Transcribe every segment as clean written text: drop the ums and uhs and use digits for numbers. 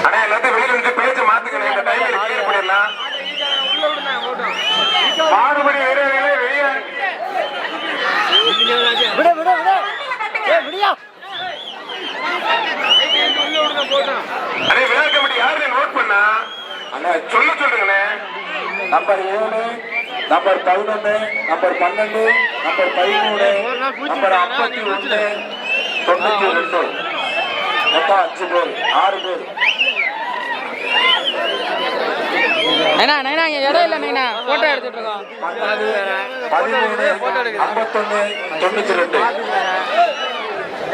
ஆனா எல்லாத்தையும் வெளியில இருந்து பேச்சு மாத்துக்கணும். இந்த டைம்ல கிளியர் பண்ணிடலாம். மாறுபடி வீரர்களே வெளியே விட விட விட விடியா. அண்ணே விழா கமிட்டி யாருன்னு நோட் பண்ணா அண்ணா சொல்லுங்கண்ணே. Number 7, number 11, number 12, number 13, number 51, 92. மொத்தம் 5 பேர், 6 பேர். நைனா நைனா இங்க இடம் இல்ல நைனா, போட்டோ எடுத்துட்டு இருக்கோம். 13, 51, 92.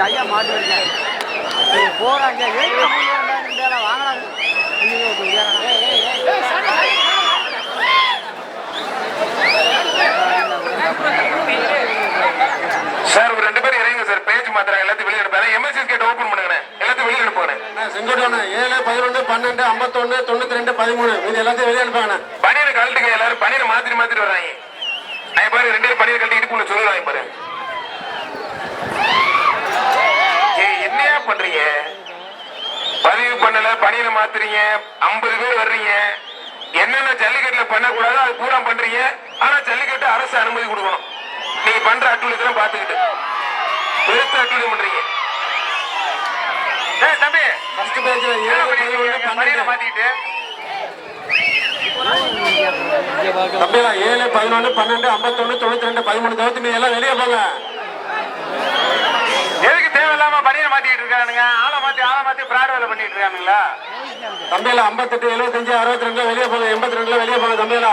ஐயா மாட்டி இருக்கேன் போறாங்க. வாங்கலாம் சார். ஒரு 2 பேர் இறங்க சார். பேஜ் மாத்திரம் எல்லாத்தையும் வெளியே எடுப்பாங்க. எம்எஸ்எஸ் கேட் ஓபன் பண்ணுங்க. எல்லாத்தையும் வெளியே எடுப்பாங்க. செங்கோட்டை 7, 11, 12, 51, 92, 13. இது எல்லாத்தையும் வெளியே எடுப்பாங்க. பனியனை கழட்டுங்க. எல்லாரும் பனியனை மாத்திட்டு வர்றாங்க. நான் பாரு 2 பேர் பனியனை கழட்டி இடுப்புல சொல்லுறாங்க பாரு. என்னையா பண்றீங்க? பதிவு பண்ணல, பனியனை மாத்துறீங்க. 50 பேர் வர்றீங்க. என்னென்ன ஜல்லிக்கட்டுல பண்ணக்கூடாது அது பூரா பண்றீங்க. ஆனா ஜல்லிக்கட்டு அரசு அனுமதி கொடுக்கணும். நீங்க பண்ற அட்டூழியத்தெல்லாம் பாத்துக்கிட்டு பெருத்த அட்டூழியம் பண்றீங்க. தம்பி பனியனை மாத்திக்கிட்டு தம்பியா 7, 11, 12, 51, 92, 13 தவிர்த்து நீ எல்லாம் வெளியே போங்க. எதுக்கு தேவையில்லாம பனியனை மாத்திட்டு இருக்கானுங்க? ஆளை மாத்தி பிராட் வேலை பண்ணிட்டு இருக்கானுங்களா? தம்பியில 58, 75, 62 வெளியே போங்க. 82 வெளியே போங்க தம்பியில.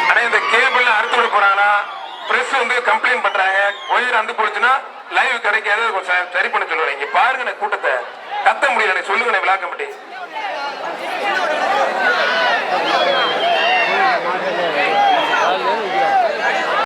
ஆனா இந்த கேபிள் அறுத்து விட போறாங்கன்னா பிரஸ் வந்து கம்ப்ளைண்ட் பண்றாங்க. ஒயர் அந்து போடுச்சுன்னா லைவ் கிடைக்காது. சரி பண்ண சொல்லுவாங்க. இங்க பாருங்க கூட்டத்தை கத்த முடியல. சொல்லுங்க விழா கமிட்டி.